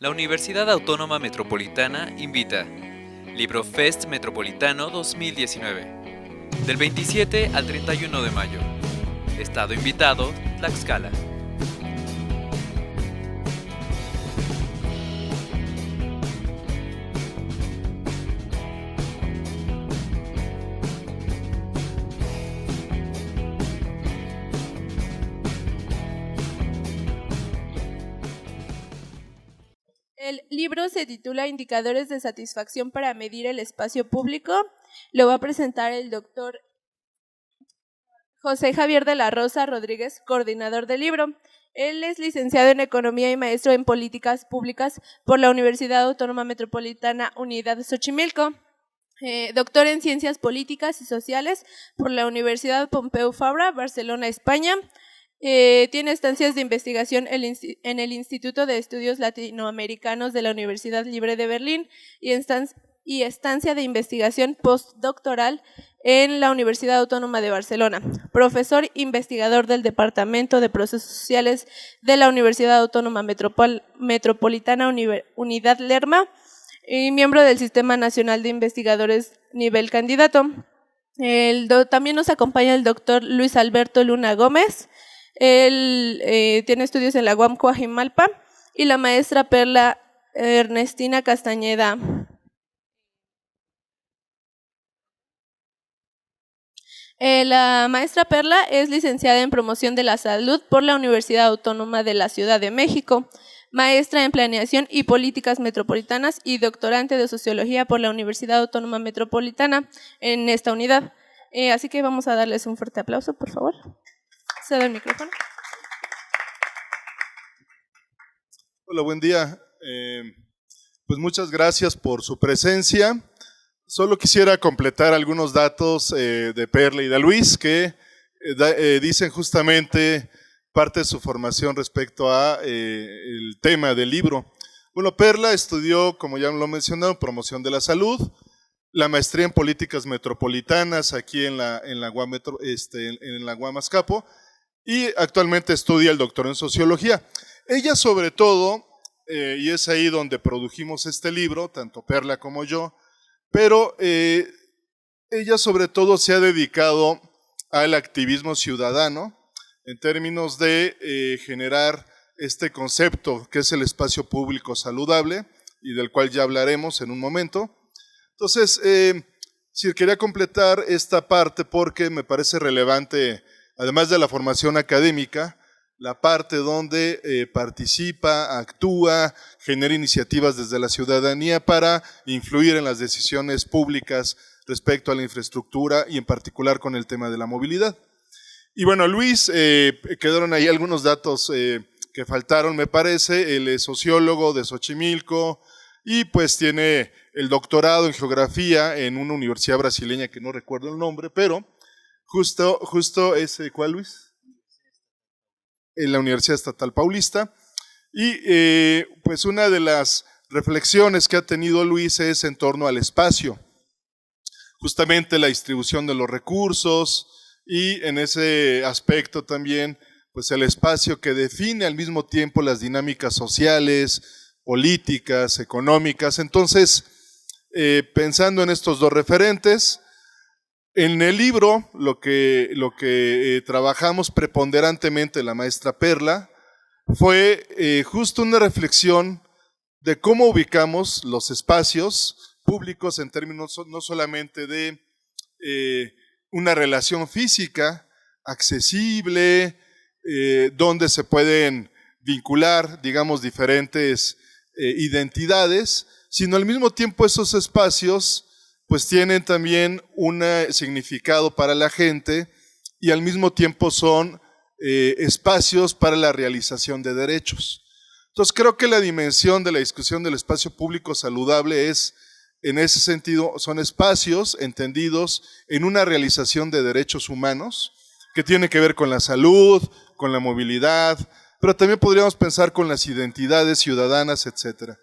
La Universidad Autónoma Metropolitana invita Libro Fest Metropolitano 2019 del 27 al 31 de mayo. Estado invitado, Tlaxcala. El libro se titula Indicadores de satisfacción para medir el espacio público. Lo va a presentar el doctor José Javier de la Rosa Rodríguez, coordinador del libro. Él es licenciado en Economía y maestro en Políticas Públicas por la Universidad Autónoma Metropolitana Unidad Xochimilco. Doctor en Ciencias Políticas y Sociales por la Universidad Pompeu Fabra, Barcelona, España. Tiene estancias de investigación en el Instituto de Estudios Latinoamericanos de la Universidad Libre de Berlín y estancia de investigación postdoctoral en la Universidad Autónoma de Barcelona. Profesor investigador del Departamento de Procesos Sociales de la Universidad Autónoma Metropolitana Unidad Lerma y miembro del Sistema Nacional de Investigadores nivel candidato. También nos acompaña el doctor Luis Alberto Luna Gómez. Él tiene estudios en la UAM Coajimalpa y la maestra Perla Ernestina Castañeda. La maestra Perla es licenciada en Promoción de la Salud por la Universidad Autónoma de la Ciudad de México, maestra en Planeación y Políticas Metropolitanas y doctorante de Sociología por la Universidad Autónoma Metropolitana en esta unidad. Así que vamos a darles un fuerte aplauso, por favor. Cedo el micrófono. Hola, buen día. Pues muchas gracias por su presencia. Solo quisiera completar algunos datos de Perla y de Luis que dicen justamente parte de su formación respecto a el tema del libro. Bueno, Perla estudió, como ya lo mencionaron, Promoción de la Salud, la maestría en Políticas Metropolitanas aquí en la UAM Azcapo, y actualmente estudia el doctorado en Sociología. Ella sobre todo, y es ahí donde produjimos este libro, tanto Perla como yo, pero ella sobre todo se ha dedicado al activismo ciudadano en términos de generar este concepto que es el espacio público saludable y del cual ya hablaremos en un momento. Entonces, sí, quería completar esta parte porque me parece relevante, además de la formación académica, la parte donde participa, actúa, genera iniciativas desde la ciudadanía para influir en las decisiones públicas respecto a la infraestructura y en particular con el tema de la movilidad. Y bueno, Luis, quedaron ahí algunos datos que faltaron, me parece. Él es sociólogo de Xochimilco y pues tiene el doctorado en geografía en una universidad brasileña que no recuerdo el nombre, pero justo ese, ¿cuál, Luis? En la Universidad Estatal Paulista. Y pues una de las reflexiones que ha tenido Luis es en torno al espacio, justamente la distribución de los recursos y en ese aspecto también pues el espacio que define al mismo tiempo las dinámicas sociales, políticas, económicas. Entonces, pensando en estos dos referentes, en el libro lo que trabajamos preponderantemente la maestra Perla fue justo una reflexión de cómo ubicamos los espacios públicos en términos no solamente de una relación física accesible, donde se pueden vincular, digamos, diferentes identidades, sino al mismo tiempo esos espacios pues tienen también un significado para la gente y al mismo tiempo son espacios para la realización de derechos. Entonces creo que la dimensión de la discusión del espacio público saludable es, en ese sentido, son espacios entendidos en una realización de derechos humanos que tiene que ver con la salud, con la movilidad, pero también podríamos pensar con las identidades ciudadanas, etc.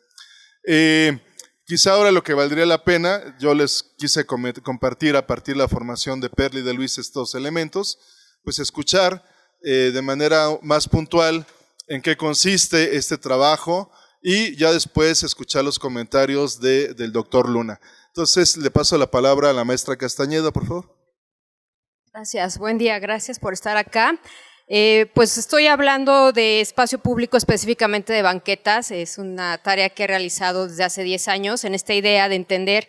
Quizá ahora lo que valdría la pena, yo les quise compartir a partir de la formación de Perla y de Luis estos elementos, pues escuchar de manera más puntual en qué consiste este trabajo y ya después escuchar los comentarios del doctor Luna. Entonces, le paso la palabra a la maestra Castañeda, por favor. Gracias, buen día, gracias por estar acá. Pues estoy hablando de espacio público, específicamente de banquetas. Es una tarea que he realizado desde hace 10 años en esta idea de entender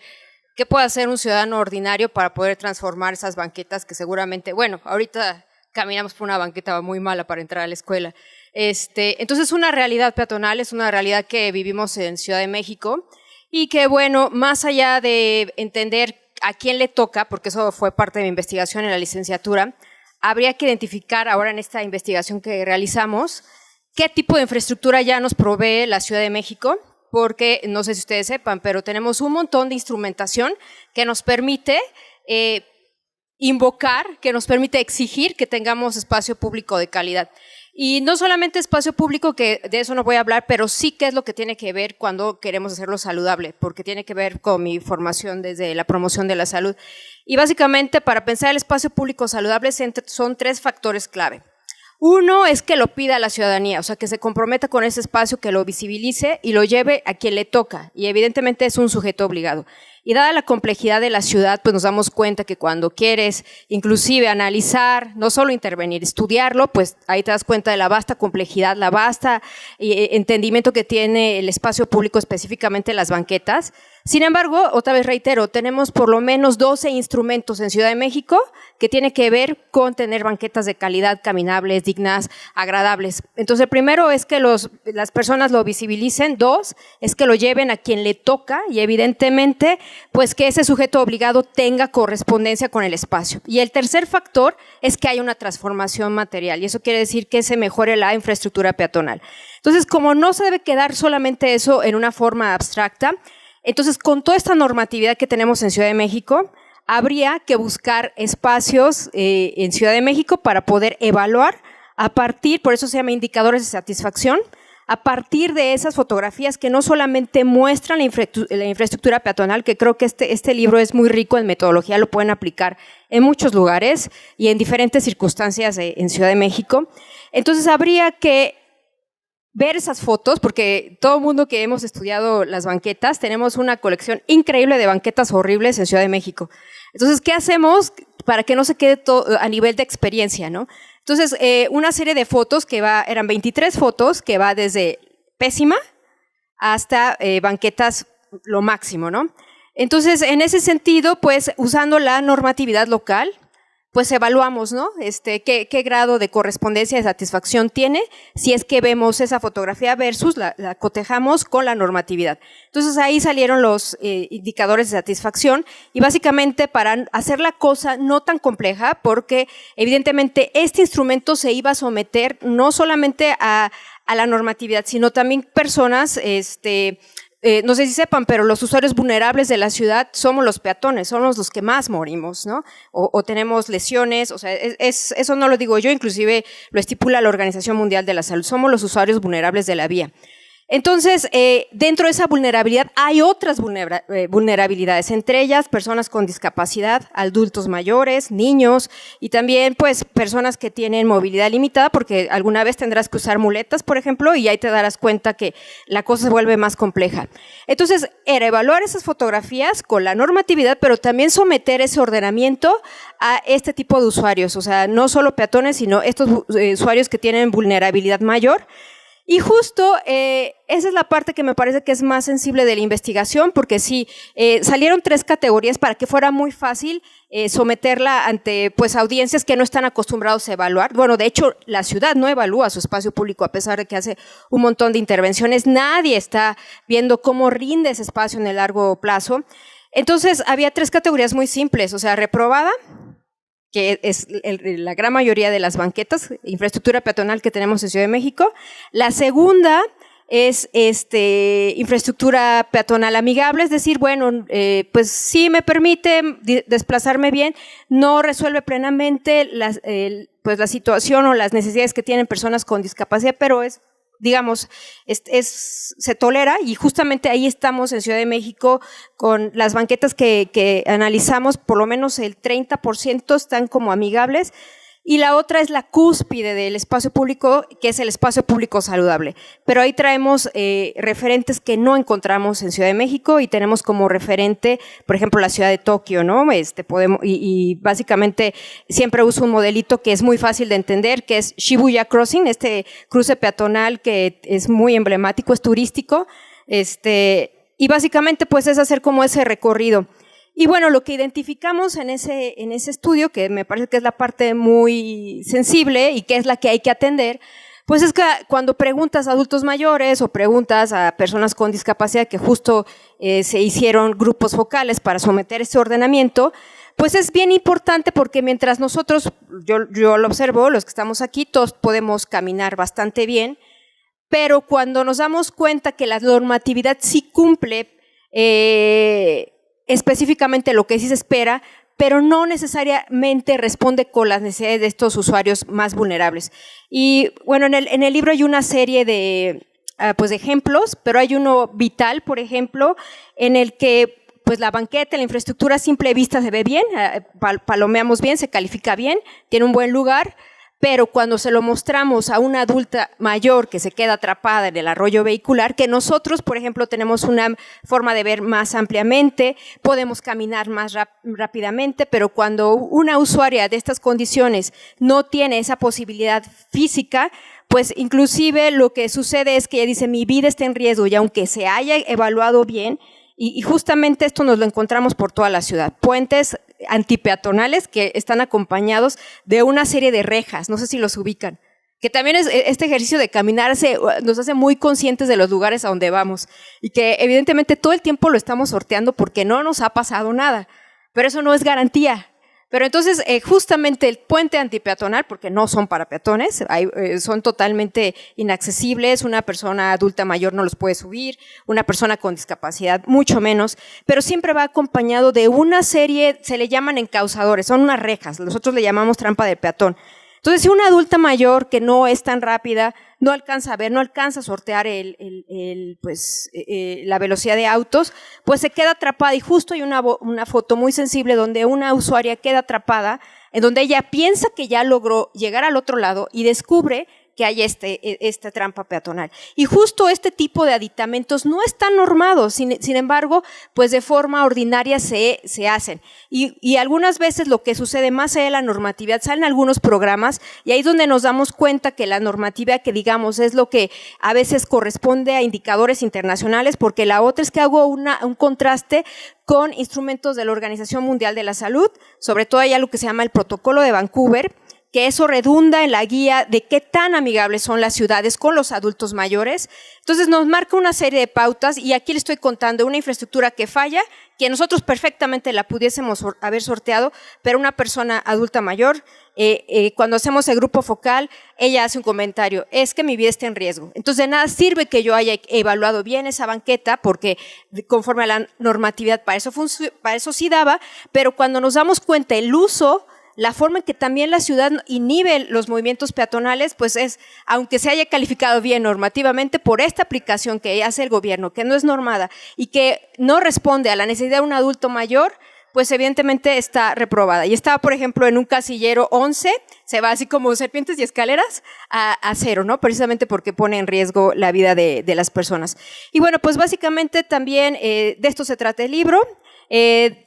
qué puede hacer un ciudadano ordinario para poder transformar esas banquetas que seguramente, bueno, ahorita caminamos por una banqueta muy mala para entrar a la escuela. Entonces, una realidad peatonal, es una realidad que vivimos en Ciudad de México y que, bueno, más allá de entender a quién le toca, porque eso fue parte de mi investigación en la licenciatura, habría que identificar ahora en esta investigación que realizamos qué tipo de infraestructura ya nos provee la Ciudad de México, porque no sé si ustedes sepan, pero tenemos un montón de instrumentación que nos permite invocar, que nos permite exigir que tengamos espacio público de calidad. Y no solamente espacio público, que de eso no voy a hablar, pero sí qué es lo que tiene que ver cuando queremos hacerlo saludable, porque tiene que ver con mi formación desde la promoción de la salud. Y básicamente, para pensar el espacio público saludable son 3 factores clave. Uno es que lo pida la ciudadanía, o sea, que se comprometa con ese espacio, que lo visibilice y lo lleve a quien le toca, y evidentemente es un sujeto obligado. Y dada la complejidad de la ciudad, pues nos damos cuenta que cuando quieres inclusive analizar, no solo intervenir, estudiarlo, pues ahí te das cuenta de la vasta complejidad, la vasta entendimiento que tiene el espacio público, específicamente las banquetas. Sin embargo, otra vez reitero, tenemos por lo menos 12 instrumentos en Ciudad de México que tienen que ver con tener banquetas de calidad, caminables, dignas, agradables. Entonces, el primero es que las personas lo visibilicen. 2, es que lo lleven a quien le toca y evidentemente, pues que ese sujeto obligado tenga correspondencia con el espacio. Y el tercer factor es que haya una transformación material, y eso quiere decir que se mejore la infraestructura peatonal. Entonces, como no se debe quedar solamente eso en una forma abstracta, entonces, con toda esta normatividad que tenemos en Ciudad de México, habría que buscar espacios en Ciudad de México para poder evaluar a partir, por eso se llama indicadores de satisfacción, a partir de esas fotografías que no solamente muestran la infraestructura peatonal, que creo que este libro es muy rico en metodología, lo pueden aplicar en muchos lugares y en diferentes circunstancias en Ciudad de México. Entonces, habría que ver esas fotos, porque todo el mundo que hemos estudiado las banquetas, tenemos una colección increíble de banquetas horribles en Ciudad de México. Entonces, ¿qué hacemos para que no se quede todo a nivel de experiencia, ¿no? Entonces, una serie de fotos eran 23 fotos, que va desde pésima hasta banquetas lo máximo, ¿no? Entonces, en ese sentido, pues, usando la normatividad local, pues evaluamos, ¿no? Qué grado de correspondencia, de satisfacción tiene, si es que vemos esa fotografía versus la cotejamos con la normatividad. Entonces, ahí salieron los indicadores de satisfacción, y básicamente para hacer la cosa no tan compleja, porque evidentemente este instrumento se iba a someter no solamente a la normatividad, sino también personas, no sé si sepan, pero los usuarios vulnerables de la ciudad somos los peatones, somos los que más morimos, ¿no? O tenemos lesiones, o sea, eso no lo digo yo, inclusive lo estipula la Organización Mundial de la Salud, somos los usuarios vulnerables de la vía. Entonces, dentro de esa vulnerabilidad hay otras vulnerabilidades, entre ellas personas con discapacidad, adultos mayores, niños y también pues personas que tienen movilidad limitada, porque alguna vez tendrás que usar muletas, por ejemplo, y ahí te darás cuenta que la cosa se vuelve más compleja. Entonces, era evaluar esas fotografías con la normatividad, pero también someter ese ordenamiento a este tipo de usuarios, o sea, no solo peatones, sino estos usuarios que tienen vulnerabilidad mayor. Y justo esa es la parte que me parece que es más sensible de la investigación, porque sí, salieron 3 categorías para que fuera muy fácil someterla ante pues audiencias que no están acostumbrados a evaluar. Bueno, de hecho, la ciudad no evalúa su espacio público a pesar de que hace un montón de intervenciones. Nadie está viendo cómo rinde ese espacio en el largo plazo. Entonces, había 3 categorías muy simples, o sea, reprobada, que es la gran mayoría de las banquetas, infraestructura peatonal que tenemos en Ciudad de México. La segunda es infraestructura peatonal amigable, es decir, bueno, pues sí me permite desplazarme bien, no resuelve plenamente pues la situación o las necesidades que tienen personas con discapacidad, pero es, digamos, se tolera, y justamente ahí estamos en Ciudad de México con las banquetas que analizamos, por lo menos el 30% están como amigables, y la otra es la cúspide del espacio público, que es el espacio público saludable. Pero ahí traemos referentes que no encontramos en Ciudad de México y tenemos como referente, por ejemplo, la ciudad de Tokio, ¿no? Y básicamente siempre uso un modelito que es muy fácil de entender, que es Shibuya Crossing, este cruce peatonal que es muy emblemático, es turístico, y básicamente pues es hacer como ese recorrido. Y bueno, lo que identificamos en ese estudio, que me parece que es la parte muy sensible y que es la que hay que atender, pues es que cuando preguntas a adultos mayores o preguntas a personas con discapacidad, que justo se hicieron grupos focales para someter este ordenamiento, pues es bien importante porque mientras nosotros, yo lo observo, los que estamos aquí, todos podemos caminar bastante bien, pero cuando nos damos cuenta que la normatividad sí cumple específicamente lo que sí se espera, pero no necesariamente responde con las necesidades de estos usuarios más vulnerables. Y bueno, en el libro hay una serie de ejemplos, pero hay uno vital, por ejemplo, en el que pues la banqueta, la infraestructura a simple vista se ve bien, palomeamos bien, se califica bien, tiene un buen lugar, pero cuando se lo mostramos a una adulta mayor que se queda atrapada en el arroyo vehicular, que nosotros, por ejemplo, tenemos una forma de ver más ampliamente, podemos caminar más rápidamente, pero cuando una usuaria de estas condiciones no tiene esa posibilidad física, pues inclusive lo que sucede es que ella dice, mi vida está en riesgo, y aunque se haya evaluado bien, y justamente esto nos lo encontramos por toda la ciudad, puentes antipeatonales que están acompañados de una serie de rejas, no sé si los ubican, que también es este ejercicio de caminar nos hace muy conscientes de los lugares a donde vamos y que evidentemente todo el tiempo lo estamos sorteando porque no nos ha pasado nada, pero eso no es garantía. Pero entonces justamente el puente antipeatonal, porque no son para peatones, son totalmente inaccesibles, una persona adulta mayor no los puede subir, una persona con discapacidad mucho menos, pero siempre va acompañado de una serie, se le llaman encausadores, son unas rejas, nosotros le llamamos trampa del peatón. Entonces, si una adulta mayor que no es tan rápida, no alcanza a ver, no alcanza a sortear la velocidad de autos, pues se queda atrapada. Y justo hay una foto muy sensible donde una usuaria queda atrapada, en donde ella piensa que ya logró llegar al otro lado y descubre que hay esta trampa peatonal. Y justo este tipo de aditamentos no están normados, sin embargo, pues de forma ordinaria se hacen. Y algunas veces lo que sucede más allá de la normatividad, salen algunos programas y ahí es donde nos damos cuenta que la normatividad, que digamos es lo que a veces corresponde a indicadores internacionales, porque la otra es que hago un contraste con instrumentos de la Organización Mundial de la Salud, sobre todo hay algo que se llama el Protocolo de Vancouver, que eso redunda en la guía de qué tan amigables son las ciudades con los adultos mayores. Entonces nos marca una serie de pautas y aquí le estoy contando una infraestructura que falla, que nosotros perfectamente la pudiésemos haber sorteado, pero una persona adulta mayor, cuando hacemos el grupo focal, ella hace un comentario, es que mi vida está en riesgo. Entonces de nada sirve que yo haya evaluado bien esa banqueta, porque conforme a la normatividad para eso sí daba, pero cuando nos damos cuenta el uso, la forma en que también la ciudad inhibe los movimientos peatonales, pues es, aunque se haya calificado bien normativamente por esta aplicación que hace el gobierno, que no es normada y que no responde a la necesidad de un adulto mayor, pues evidentemente está reprobada. Y estaba, por ejemplo, en un casillero 11, se va así como serpientes y escaleras a 0, ¿no? Precisamente porque pone en riesgo la vida de las personas. Y bueno, pues básicamente también de esto se trata el libro.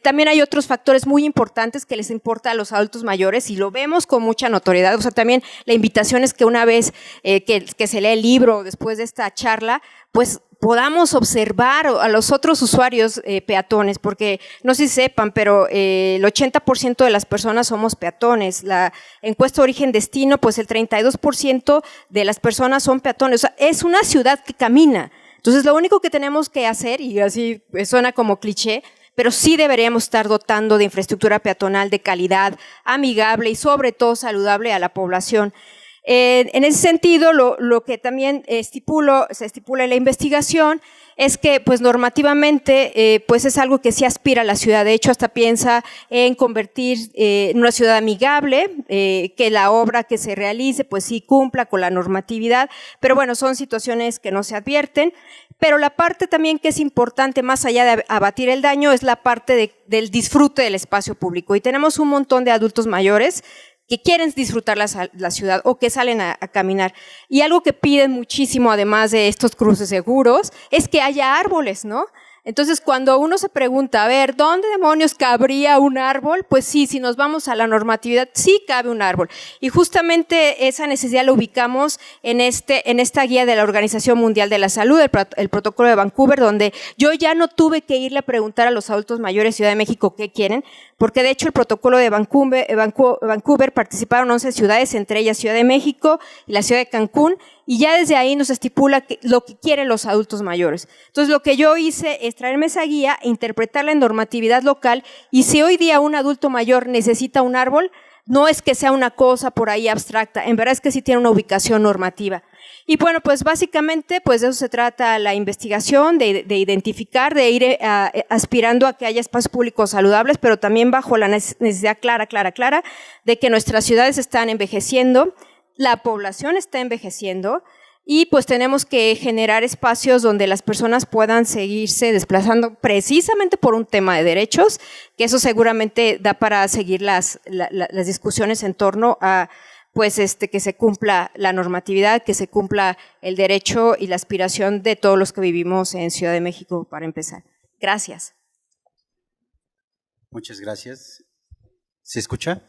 También hay otros factores muy importantes que les importa a los adultos mayores y lo vemos con mucha notoriedad. O sea, también la invitación es que una vez que se lee el libro después de esta charla, pues podamos observar a los otros usuarios peatones, porque no sé si sepan, pero el 80% de las personas somos peatones. La encuesta Origen-Destino, pues el 32% de las personas son peatones. O sea, es una ciudad que camina. Entonces, lo único que tenemos que hacer, y así suena como cliché, pero sí deberíamos estar dotando de infraestructura peatonal de calidad, amigable y sobre todo saludable a la población. En ese sentido, lo que también se estipula en la investigación es que pues normativamente pues es algo que sí aspira a la ciudad. De hecho, hasta piensa en convertir en una ciudad amigable, que la obra que se realice pues sí cumpla con la normatividad, pero bueno, son situaciones que no se advierten. Pero la parte también que es importante, más allá de abatir el daño, es la parte del disfrute del espacio público. Y tenemos un montón de adultos mayores que quieren disfrutar la ciudad o que salen a caminar. Y algo que piden muchísimo, además de estos cruces seguros, es que haya árboles, ¿no? Entonces, cuando uno se pregunta, a ver, ¿dónde demonios cabría un árbol? Pues sí, si nos vamos a la normatividad, sí cabe un árbol. Y justamente esa necesidad la ubicamos en esta guía de la Organización Mundial de la Salud, el Protocolo de Vancouver, donde yo ya no tuve que irle a preguntar a los adultos mayores de Ciudad de México qué quieren, porque de hecho el Protocolo de Vancouver participaron 11 ciudades, entre ellas Ciudad de México y la ciudad de Cancún, y ya desde ahí nos estipula lo que quieren los adultos mayores. Entonces, lo que yo hice es traerme esa guía, interpretarla en normatividad local, y si hoy día un adulto mayor necesita un árbol, no es que sea una cosa por ahí abstracta, en verdad es que sí tiene una ubicación normativa. Y bueno, pues básicamente pues de eso se trata la investigación, de identificar, de ir aspirando a que haya espacios públicos saludables, pero también bajo la necesidad clara de que nuestras ciudades están envejeciendo, la población está envejeciendo y pues tenemos que generar espacios donde las personas puedan seguirse desplazando precisamente por un tema de derechos, que eso seguramente da para seguir las discusiones en torno a pues que se cumpla la normatividad, que se cumpla el derecho y la aspiración de todos los que vivimos en Ciudad de México, para empezar. Gracias. Muchas gracias. ¿Se escucha?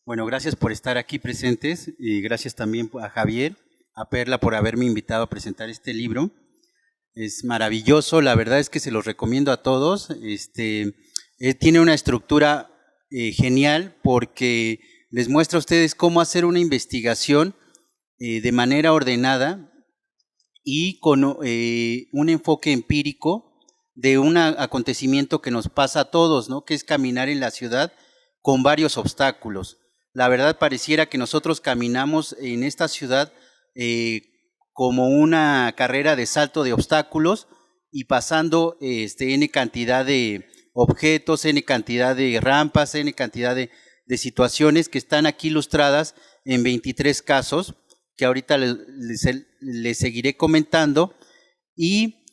Bueno, gracias por estar aquí presentes y gracias también a Javier, a Perla por haberme invitado a presentar este libro. Es maravilloso, la verdad es que se los recomiendo a todos. Tiene una estructura genial porque les muestra a ustedes cómo hacer una investigación de manera ordenada y con un enfoque empírico de un acontecimiento que nos pasa a todos, ¿no? Que es caminar en la ciudad con varios obstáculos. La verdad pareciera que nosotros caminamos en esta ciudad como una carrera de salto de obstáculos y pasando N cantidad de objetos, N cantidad de rampas, N cantidad de situaciones que están aquí ilustradas en 23 casos, que ahorita les seguiré comentando, y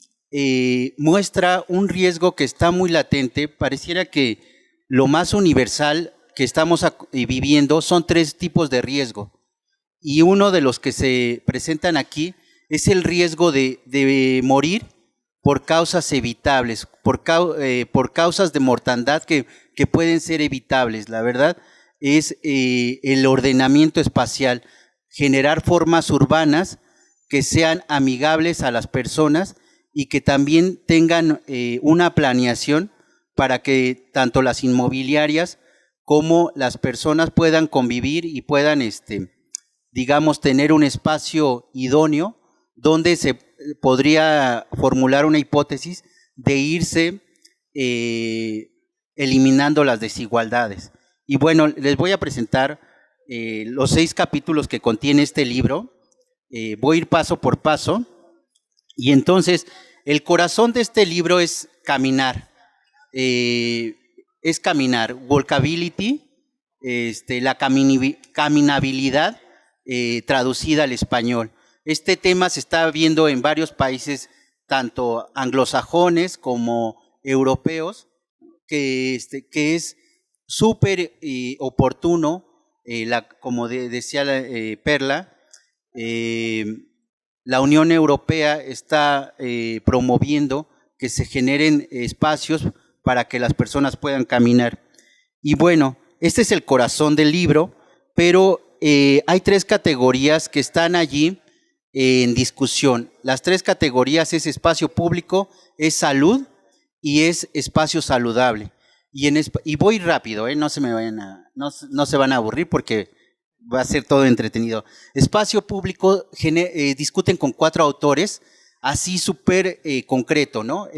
muestra un riesgo que está muy latente. Pareciera que lo más universal que estamos viviendo son 3 tipos de riesgo, y uno de los que se presentan aquí es el riesgo de morir por causas evitables, por causas de mortandad que pueden ser evitables. La verdad es el ordenamiento espacial, generar formas urbanas que sean amigables a las personas y que también tengan una planeación para que tanto las inmobiliarias como las personas puedan convivir y puedan, digamos, tener un espacio idóneo donde se podría formular una hipótesis de irse eliminando las desigualdades. Y bueno, les voy a presentar los 6 capítulos que contiene este libro. Voy a ir paso por paso. Y entonces, el corazón de este libro es caminar. Es caminar, walkability, la caminabilidad traducida al español. Este tema se está viendo en varios países, tanto anglosajones como europeos, que es súper oportuno, como decía Perla, la Unión Europea está promoviendo que se generen espacios para que las personas puedan caminar. Y bueno, este es el corazón del libro, pero hay 3 categorías que están allí en discusión. Las 3 categorías es espacio público, es salud y es espacio saludable. Y voy rápido, no se van a aburrir porque va a ser todo entretenido. Espacio público discuten con 4 autores, así súper concreto, ¿no?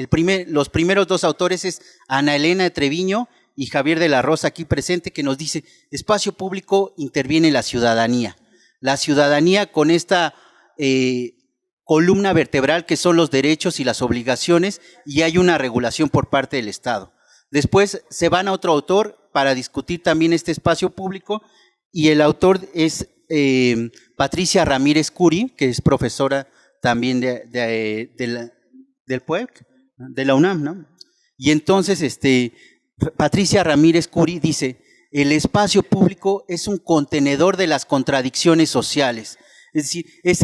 Los primeros 2 autores es Ana Elena de Treviño y Javier de la Rosa, aquí presente, que nos dice: espacio público interviene la ciudadanía. La ciudadanía con esta columna vertebral que son los derechos y las obligaciones, y hay una regulación por parte del Estado. Después se van a otro autor para discutir también este espacio público, y el autor es Patricia Ramírez Curi, que es profesora también del PUEC, de la UNAM, ¿no? Y entonces Patricia Ramírez Curi dice: el espacio público es un contenedor de las contradicciones sociales. Es decir, es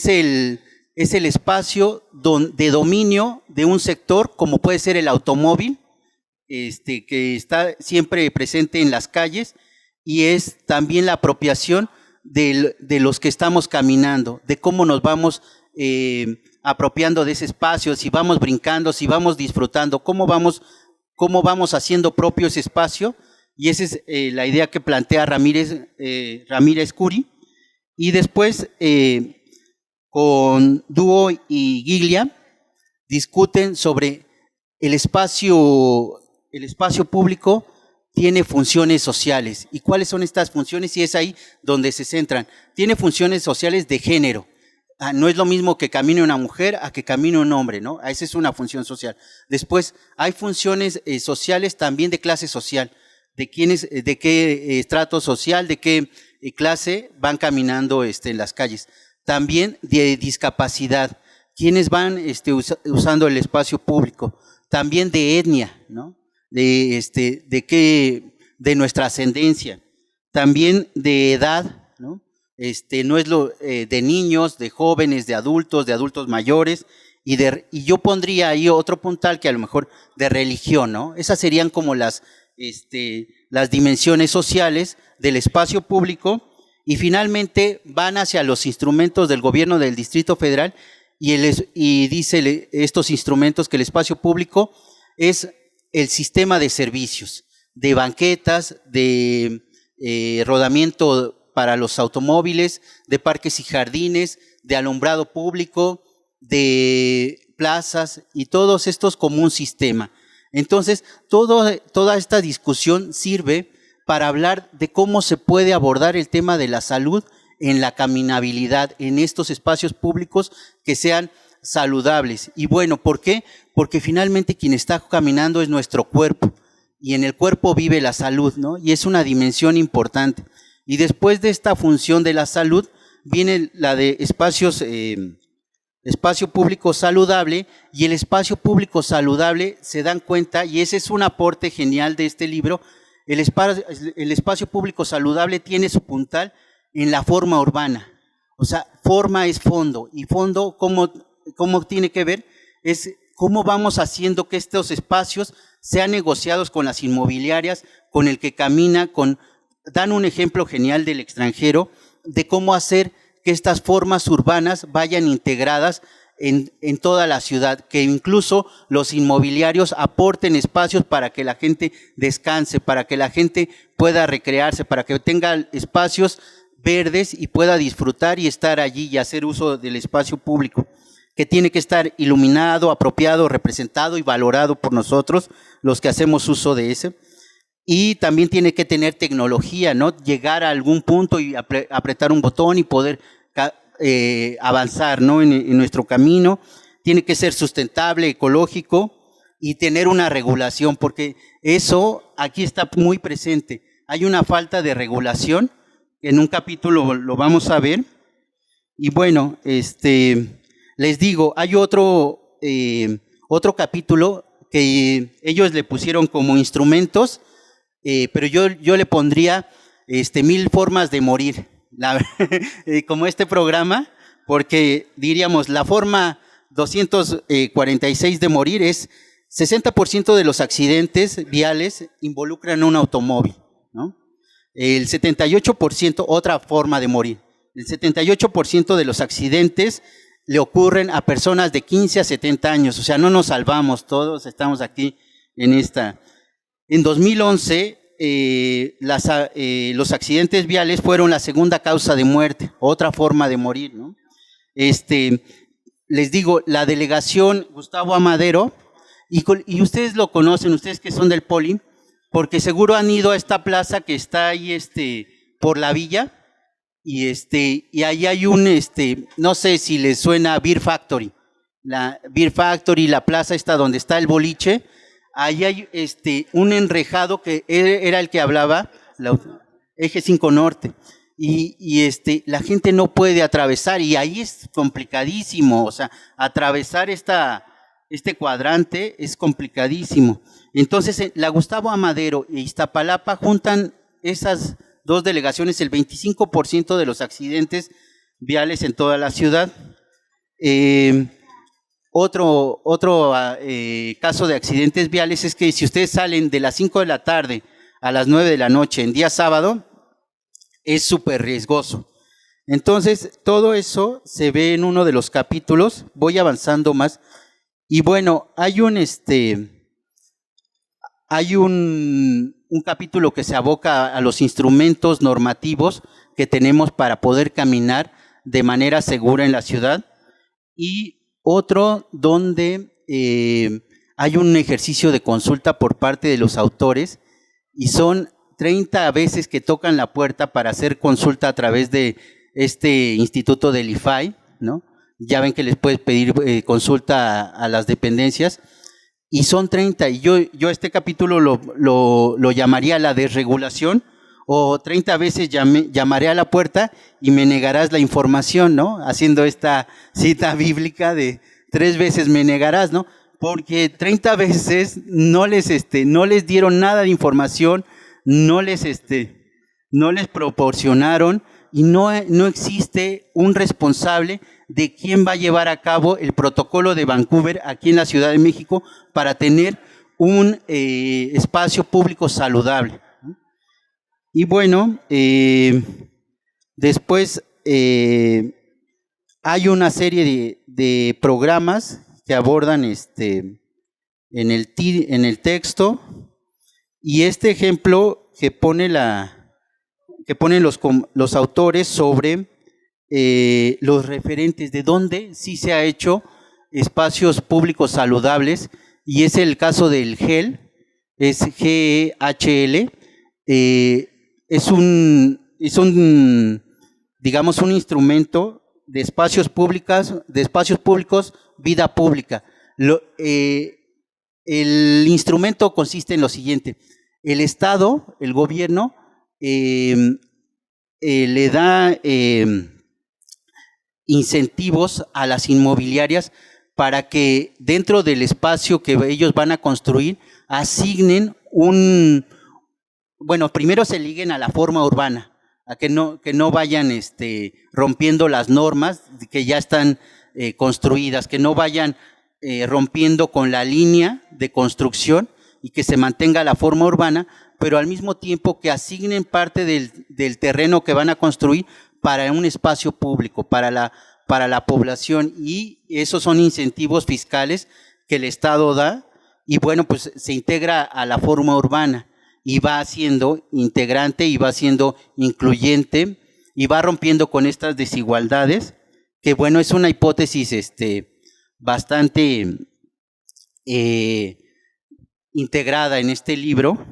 el espacio de dominio de un sector, como puede ser el automóvil, que está siempre presente en las calles, y es también la apropiación de los que estamos caminando, de cómo nos vamos apropiando de ese espacio, si vamos brincando, si vamos disfrutando, cómo vamos haciendo propio ese espacio. Y esa es la idea que plantea Ramírez Curi. Y después, con Duo y Giglia, discuten sobre el espacio público tiene funciones sociales. ¿Y cuáles son estas funciones? Y es ahí donde se centran. Tiene funciones sociales de género. No es lo mismo que camine una mujer a que camine un hombre, ¿no? Esa es una función social. Después, hay funciones sociales también de clase social. De qué estrato social, de qué clase van caminando en las calles. También de discapacidad. ¿Quiénes van usando el espacio público? También de etnia, ¿no? De nuestra ascendencia, también de edad, ¿no? No es de niños, de jóvenes, de adultos mayores, y yo pondría ahí otro puntal que a lo mejor de religión, ¿no? Esas serían como las dimensiones sociales del espacio público, y finalmente van hacia los instrumentos del gobierno del Distrito Federal, y dice estos instrumentos que el espacio público es el sistema de servicios, de banquetas, de rodamiento para los automóviles, de parques y jardines, de alumbrado público, de plazas, y todos estos como un sistema. Entonces, toda esta discusión sirve para hablar de cómo se puede abordar el tema de la salud en la caminabilidad, en estos espacios públicos que sean saludables. Y bueno, ¿por qué? Porque finalmente quien está caminando es nuestro cuerpo, y en el cuerpo vive la salud, ¿no? Y es una dimensión importante. Y después de esta función de la salud, viene la de espacio público saludable, y el espacio público saludable, se dan cuenta, y ese es un aporte genial de este libro, el espacio público saludable tiene su puntal en la forma urbana. O sea, forma es fondo, y fondo, ¿cómo tiene que ver? Es cómo vamos haciendo que estos espacios sean negociados con las inmobiliarias, con el que camina, dan un ejemplo genial del extranjero, de cómo hacer que estas formas urbanas vayan integradas en toda la ciudad, que incluso los inmobiliarios aporten espacios para que la gente descanse, para que la gente pueda recrearse, para que tenga espacios verdes y pueda disfrutar y estar allí y hacer uso del espacio público, que tiene que estar iluminado, apropiado, representado y valorado por nosotros, los que hacemos uso de ese. Y también tiene que tener tecnología, ¿no? Llegar a algún punto y apretar un botón y poder avanzar, ¿no? en nuestro camino. Tiene que ser sustentable, ecológico, y tener una regulación, porque eso aquí está muy presente. Hay una falta de regulación, en un capítulo lo vamos a ver. Y bueno, les digo, hay otro capítulo que ellos le pusieron como instrumentos, pero yo le pondría 1000 formas de morir, como este programa, porque diríamos, la forma 246 de morir es 60% de los accidentes viales involucran un automóvil, ¿no? El 78%, otra forma de morir, el 78% de los accidentes le ocurren a personas de 15 a 70 años, o sea, no nos salvamos, todos estamos aquí en esta. En 2011, los accidentes viales fueron la segunda causa de muerte, otra forma de morir, ¿no? Les digo, la delegación Gustavo Amadero, y ustedes lo conocen, ustedes que son del Poli, porque seguro han ido a esta plaza que está ahí por la villa, y ahí hay no sé si les suena Beer Factory, la Beer Factory, la plaza esta donde está el boliche. Ahí hay un enrejado que era el que hablaba, Eje 5 Norte, y la gente no puede atravesar, y ahí es complicadísimo, o sea, atravesar esta este cuadrante es complicadísimo. Entonces, la Gustavo Amadero e Iztapalapa juntan esas dos delegaciones el 25% de los accidentes viales en toda la ciudad. Otro caso de accidentes viales es que si ustedes salen de las 5 de la tarde a las 9 de la noche en día sábado, es súper riesgoso. Entonces, todo eso se ve en uno de los capítulos. Voy avanzando más. Y bueno, hay un capítulo que se aboca a los instrumentos normativos que tenemos para poder caminar de manera segura en la ciudad, y otro donde hay un ejercicio de consulta por parte de los autores, y son 30 veces que tocan la puerta para hacer consulta a través de este instituto del IFAI, ¿no? Ya ven que les puedes pedir consulta a las dependencias, y son 30, y yo este capítulo lo llamaría la desregulación, o 30 veces llamaré a la puerta y me negarás la información, ¿no? Haciendo esta cita bíblica de 3 veces me negarás, ¿no? Porque 30 veces no les dieron nada de información, no les proporcionaron, y no existe un responsable de quién va a llevar a cabo el protocolo de Vancouver aquí en la Ciudad de México para tener un espacio público saludable. Y bueno, después hay una serie de programas que abordan en el texto, y este ejemplo que ponen los autores sobre los referentes de dónde sí se ha hecho espacios públicos saludables, y es el caso del GEL, es GEHL, es un digamos un instrumento de espacios públicos, vida pública. El instrumento consiste en lo siguiente: el Estado, el gobierno, le da incentivos a las inmobiliarias para que dentro del espacio que ellos van a construir asignen primero se liguen a la forma urbana, a que no vayan rompiendo las normas que ya están construidas, que no vayan rompiendo con la línea de construcción, y que se mantenga la forma urbana, pero al mismo tiempo que asignen parte del terreno que van a construir para un espacio público, para la población, y esos son incentivos fiscales que el Estado da, y bueno, pues se integra a la forma urbana, y va siendo integrante, y va siendo incluyente, y va rompiendo con estas desigualdades, que bueno, es una hipótesis bastante integrada en este libro.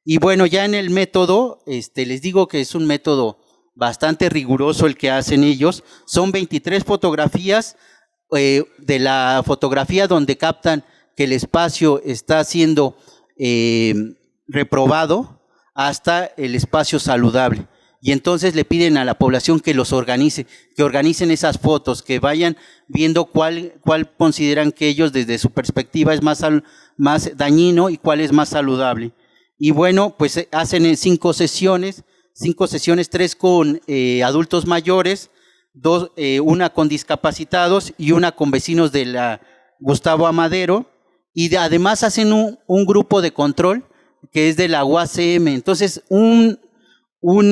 Y bueno, ya en el método, les digo que es un método bastante riguroso el que hacen ellos. Son 23 fotografías, de la fotografía donde captan que el espacio está siendo reprobado hasta el espacio saludable. Y entonces le piden a la población que los organice, que organicen esas fotos, que vayan viendo cuál consideran que ellos desde su perspectiva es más dañino y cuál es más saludable. Y bueno, pues hacen 5 sesiones, 3 con adultos mayores, 2, una con discapacitados y una con vecinos de la Gustavo Amadero, y además hacen un grupo de control que es de la UACM. Entonces, un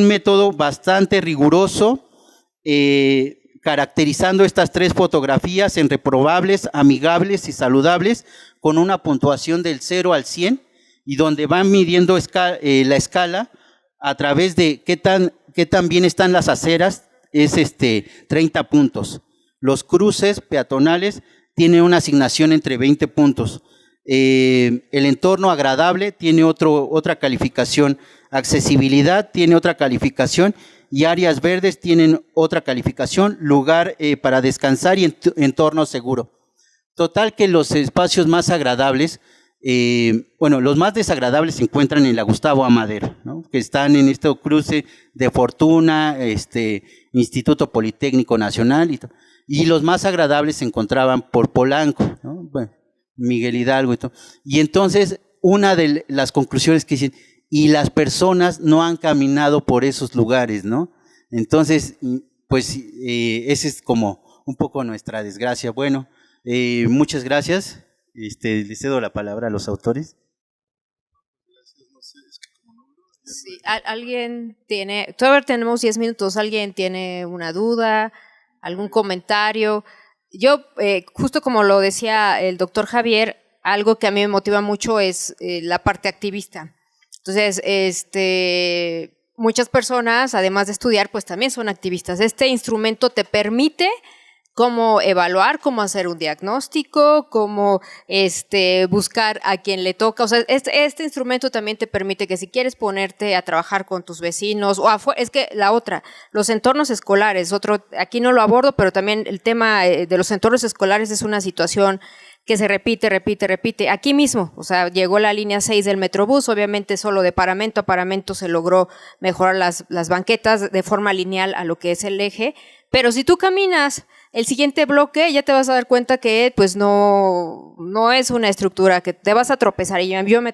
método bastante riguroso, caracterizando estas 3 fotografías en reprobables, amigables y saludables, con una puntuación del 0 al 100, y donde van midiendo la escala a través de qué tan bien están las aceras, es 30 puntos. Los cruces peatonales tienen una asignación entre 20 puntos. El entorno agradable tiene otra calificación. Accesibilidad tiene otra calificación, y áreas verdes tienen otra calificación. Lugar para descansar y entorno seguro. Total que los espacios más agradables, los más desagradables se encuentran en la Gustavo Amadero, ¿no? Que están en este cruce de Fortuna, Instituto Politécnico Nacional, y los más agradables se encontraban por Polanco, ¿no? Bueno, Miguel Hidalgo y todo. Y entonces, una de las conclusiones que dicen, y las personas no han caminado por esos lugares, ¿no? Entonces, pues, esa es como un poco nuestra desgracia. Bueno, muchas gracias. Les cedo la palabra a los autores. Sí, ¿alguien tiene, todavía tenemos 10 minutos, ¿alguien tiene una duda, algún comentario? Yo, justo como lo decía el doctor Javier, algo que a mí me motiva mucho es la parte activista. Entonces, muchas personas, además de estudiar, pues también son activistas. Este instrumento te permite cómo evaluar, cómo hacer un diagnóstico, cómo buscar a quien le toca. O sea, este instrumento también te permite que si quieres ponerte a trabajar con tus vecinos, o es que la otra, los entornos escolares, aquí no lo abordo, pero también el tema de los entornos escolares es una situación que se repite. Aquí mismo, o sea, llegó la línea 6 del Metrobús, obviamente solo de paramento a paramento se logró mejorar las banquetas de forma lineal a lo que es el eje, pero si tú caminas el siguiente bloque, ya te vas a dar cuenta que pues no es una estructura, que te vas a tropezar, y yo me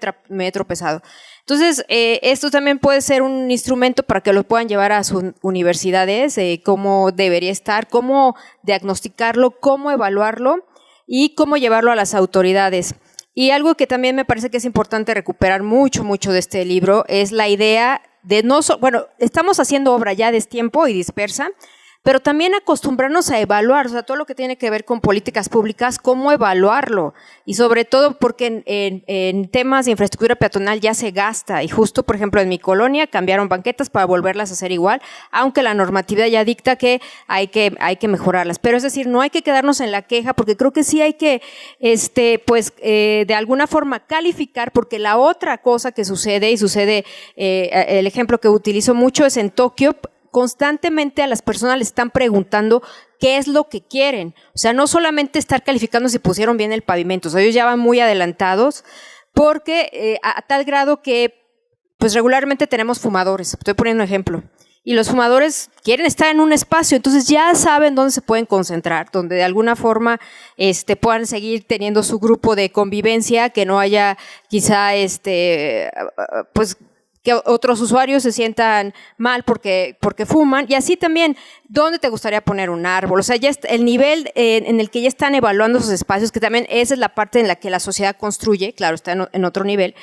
he tropezado. Entonces, esto también puede ser un instrumento para que lo puedan llevar a sus universidades, cómo debería estar, cómo diagnosticarlo, cómo evaluarlo, y cómo llevarlo a las autoridades. Y algo que también me parece que es importante recuperar mucho de este libro es la idea de estamos haciendo obra ya de tiempo y dispersa, pero también acostumbrarnos a evaluar, o sea, todo lo que tiene que ver con políticas públicas, cómo evaluarlo, y sobre todo porque en temas de infraestructura peatonal ya se gasta, y justo, por ejemplo, en mi colonia cambiaron banquetas para volverlas a hacer igual, aunque la normatividad ya dicta que hay que mejorarlas, pero es decir, no hay que quedarnos en la queja, porque creo que sí hay que, de alguna forma calificar, porque la otra cosa que sucede, el ejemplo que utilizo mucho es en Tokio. Constantemente a las personas les están preguntando qué es lo que quieren. O sea, no solamente estar calificando si pusieron bien el pavimento, o sea, ellos ya van muy adelantados, porque a tal grado que pues regularmente tenemos fumadores, estoy poniendo un ejemplo, y los fumadores quieren estar en un espacio, entonces ya saben dónde se pueden concentrar, donde de alguna forma puedan seguir teniendo su grupo de convivencia, que no haya quizá pues que otros usuarios se sientan mal porque fuman, y así también, ¿dónde te gustaría poner un árbol? O sea, ya el nivel en el que ya están evaluando esos espacios, que también esa es la parte en la que la sociedad construye, claro, está en otro nivel.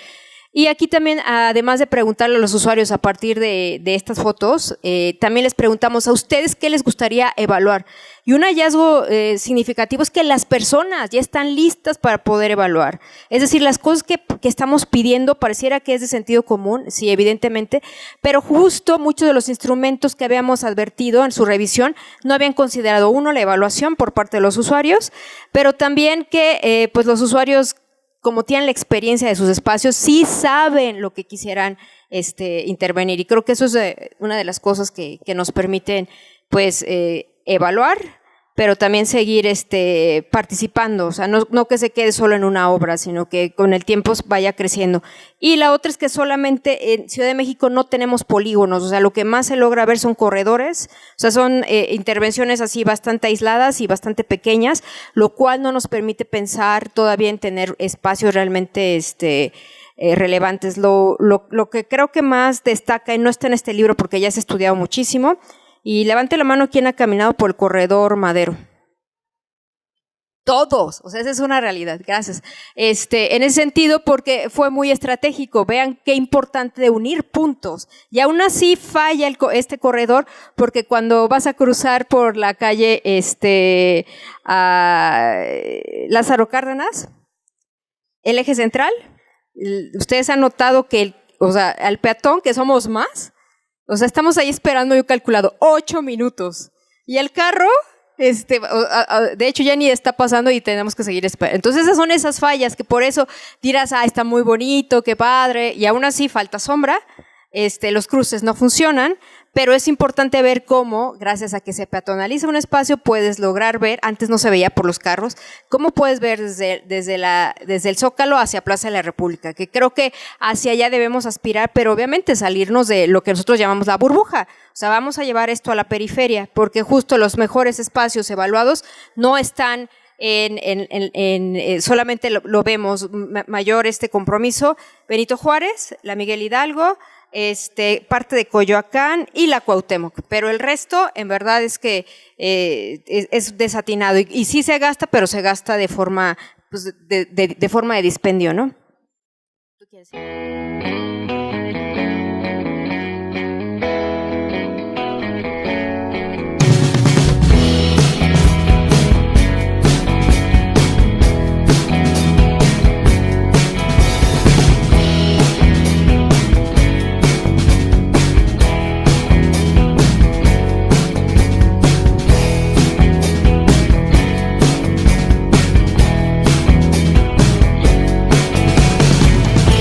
Y aquí también, además de preguntarle a los usuarios a partir de estas fotos, también les preguntamos a ustedes qué les gustaría evaluar. Y un hallazgo significativo es que las personas ya están listas para poder evaluar. Es decir, las cosas que estamos pidiendo pareciera que es de sentido común, sí, evidentemente, pero justo muchos de los instrumentos que habíamos advertido en su revisión no habían considerado, uno, la evaluación por parte de los usuarios, pero también que pues los usuarios, como tienen la experiencia de sus espacios, sí saben lo que quisieran intervenir. Y creo que eso es una de las cosas que nos permiten pues evaluar, pero también seguir participando. O sea, no que se quede solo en una obra, sino que con el tiempo vaya creciendo. Y la otra es que solamente en Ciudad de México no tenemos polígonos. O sea, lo que más se logra ver son corredores. O sea, son intervenciones así bastante aisladas y bastante pequeñas, lo cual no nos permite pensar todavía en tener espacios realmente relevantes. Lo que creo que más destaca, y no está en este libro porque ya se ha estudiado muchísimo, y levante la mano quien ha caminado por el corredor Madero. Todos, o sea, esa es una realidad, gracias. En ese sentido, porque fue muy estratégico, vean qué importante de unir puntos. Y aún así falla este corredor, porque cuando vas a cruzar por la calle Lázaro Cárdenas, el eje central, ustedes han notado que al peatón, que somos más, o sea, estamos ahí esperando, yo he calculado, 8 minutos. Y el carro, de hecho ya ni está pasando y tenemos que seguir esperando. Entonces esas son esas fallas que por eso dirás, está muy bonito, qué padre, y aún así falta sombra, los cruces no funcionan, pero es importante ver cómo, gracias a que se peatonaliza un espacio, puedes lograr ver, antes no se veía por los carros, cómo puedes ver desde el Zócalo hacia Plaza de la República, que creo que hacia allá debemos aspirar, pero obviamente salirnos de lo que nosotros llamamos la burbuja. O sea, vamos a llevar esto a la periferia, porque justo los mejores espacios evaluados no están solamente lo vemos mayor este compromiso, Benito Juárez, la Miguel Hidalgo, parte de Coyoacán y la Cuauhtémoc, pero el resto en verdad es que es desatinado y sí se gasta, pero se gasta de forma, pues, de forma de dispendio, ¿no? ¿Tú quieres decir?